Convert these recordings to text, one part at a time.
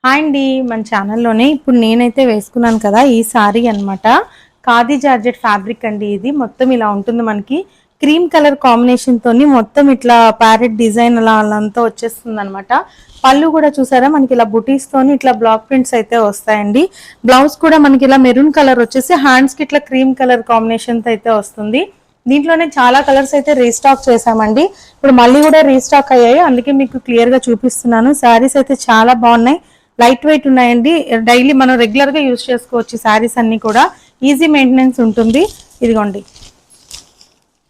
Hi అండి, మన ఛానల్లోనే ఇప్పుడు నేనైతే వేసుకున్నాను కదా ఈ సారీ అనమాట. ఖాదీ జార్జెట్ ఫ్యాబ్రిక్ అండి. ఇది మొత్తం ఇలా ఉంటుంది. మనకి క్రీమ్ కలర్ కాంబినేషన్ తోని మొత్తం ఇట్లా ప్యారెట్ డిజైన్ అలా అంతా వచ్చేస్తుంది అనమాట. పళ్ళు కూడా చూసారా మనకి ఇలా బుటీస్ తోని ఇట్లా బ్లాక్ ప్రింట్స్ అయితే వస్తాయండి. బ్లౌజ్ కూడా మనకి ఇలా మెరూన్ కలర్ వచ్చేసి హ్యాండ్స్ కి ఇట్లా క్రీమ్ కలర్ కాంబినేషన్ తో అయితే వస్తుంది. దీంట్లోనే చాలా కలర్స్ అయితే రీస్టాక్ చేసామండి. ఇప్పుడు మళ్ళీ కూడా రీస్టాక్ అయ్యాయి, అందుకే మీకు క్లియర్ గా చూపిస్తున్నాను. శారీస్ అయితే చాలా బాగున్నాయి, లైట్ వెయిట్ ఉన్నాయండి. డైలీ మనం రెగ్యులర్ గా యూజ్ చేసుకోవచ్చు. శారీస్ అన్ని కూడా ఈజీ మెయింటెనెన్స్ ఉంటుంది. ఇదిగోండి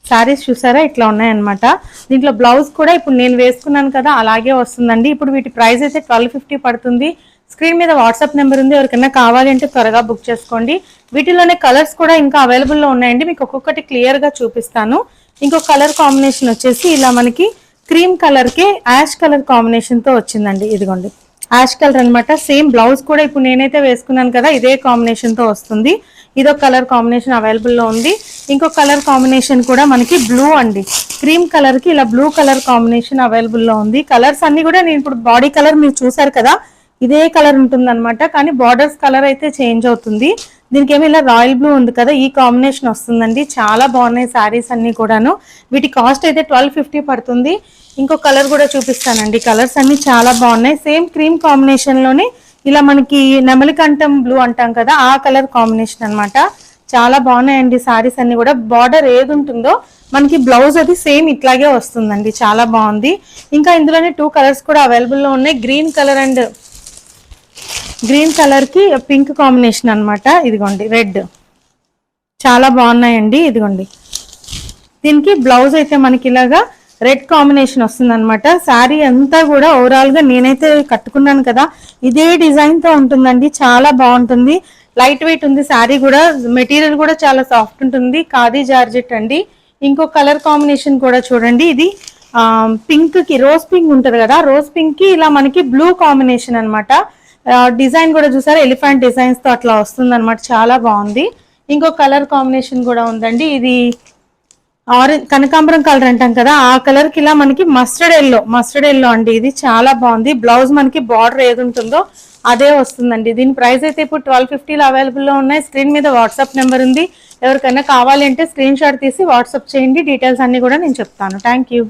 శారీస్ చూసారా ఇట్లా ఉన్నాయన్నమాట. దీంట్లో బ్లౌజ్ కూడా ఇప్పుడు నేను వేసుకున్నాను కదా అలాగే వస్తుందండి. ఇప్పుడు వీటి ప్రైస్ అయితే 1250 పడుతుంది. స్క్రీన్ మీద వాట్సాప్ నెంబర్ ఉంది, ఎవరికైనా కావాలి అంటే త్వరగా బుక్ చేసుకోండి. వీటిలోనే కలర్స్ కూడా ఇంకా అవైలబుల్లో ఉన్నాయండి. మీకు ఒక్కొక్కటి క్లియర్ గా చూపిస్తాను. ఇంకో కలర్ కాంబినేషన్ వచ్చేసి ఇలా మనకి క్రీమ్ కలర్ కి యాష్ కలర్ కాంబినేషన్ తో వచ్చిందండి. ఇదిగోండి యాష్ కలర్ అనమాట. సేమ్ బ్లౌజ్ కూడా ఇప్పుడు నేనైతే వేసుకున్నాను కదా ఇదే కాంబినేషన్ తో వస్తుంది. ఇదో కలర్ కాంబినేషన్ అవైలబుల్ లో ఉంది. ఇంకో కలర్ కాంబినేషన్ కూడా మనకి బ్లూ అండి, క్రీమ్ కలర్ కి ఇలా బ్లూ కలర్ కాంబినేషన్ అవైలబుల్ లో ఉంది. కలర్స్ అన్ని కూడా నేను ఇప్పుడు బాడీ కలర్ మీరు చూసారు కదా ఇదే కలర్ ఉంటుంది అనమాట, కానీ బార్డర్స్ కలర్ అయితే చేంజ్ అవుతుంది. దీనికి ఏమి ఇలా రాయల్ బ్లూ ఉంది కదా ఈ కాంబినేషన్ వస్తుందండి. చాలా బాగున్నాయి శారీస్ అన్ని కూడాను. వీటి కాస్ట్ అయితే 1250 పడుతుంది. ఇంకో కలర్ కూడా చూపిస్తానండి. కలర్స్ అన్ని చాలా బాగున్నాయి. సేమ్ క్రీమ్ కాంబినేషన్ లోనే ఇలా మనకి నెమలికంఠం బ్లూ అంటాం కదా ఆ కలర్ కాంబినేషన్ అనమాట. చాలా బాగున్నాయండి శారీస్ అన్ని కూడా. బార్డర్ ఏది ఉంటుందో మనకి బ్లౌజ్ అది సేమ్ ఇట్లాగే వస్తుందండి. చాలా బాగుంది. ఇంకా ఇందులోనే 2 కలర్స్ కూడా అవైలబుల్ లో ఉన్నాయి. Green colour and green colour కి పింక్ కాంబినేషన్ అనమాట. ఇదిగోండి రెడ్, చాలా బాగున్నాయండి. ఇదిగోండి దీనికి బ్లౌజ్ అయితే మనకి ఇలాగా రెడ్ కాంబినేషన్ వస్తుంది అనమాట. శారీ అంతా కూడా ఓవరాల్ గా నేనైతే కట్టుకున్నాను కదా ఇదే డిజైన్ తో ఉంటుందండి. చాలా బాగుంటుంది, లైట్ వెయిట్ ఉంది. శారీ కూడా మెటీరియల్ కూడా చాలా సాఫ్ట్ ఉంటుంది. ఖాదీ జార్జెట్ అండి. ఇంకో కలర్ కాంబినేషన్ కూడా చూడండి. ఇది పింక్ కి రోజ్ పింక్ ఉంటది కదా, రోజ్ పింక్ కి ఇలా మనకి బ్లూ కాంబినేషన్ అనమాట. డిజైన్ కూడా చూసారా ఎలిఫెంట్ డిజైన్స్ తో అట్లా వస్తుంది అనమాట. చాలా బాగుంది. ఇంకో కలర్ కాంబినేషన్ కూడా ఉందండి. ఇది ఆరెంజ్ కనకాంబరం కలర్ అంటాం కదా ఆ కలర్ కి ఇలా మనకి మస్టర్డ్ ఎల్లో అండి. ఇది చాలా బాగుంది. బ్లౌజ్ మనకి బార్డర్ ఏది ఉంటుందో అదే వస్తుందండి. దీని ప్రైస్ అయితే ఇప్పుడు 1250 అవైలబుల్ లో ఉన్నాయి. స్క్రీన్ మీద వాట్సాప్ నెంబర్ ఉంది, ఎవరికైనా కావాలి అంటే స్క్రీన్ షాట్ తీసి వాట్సాప్ చేయండి. డీటెయిల్స్ అన్ని కూడా నేను చెప్తాను. Thank you.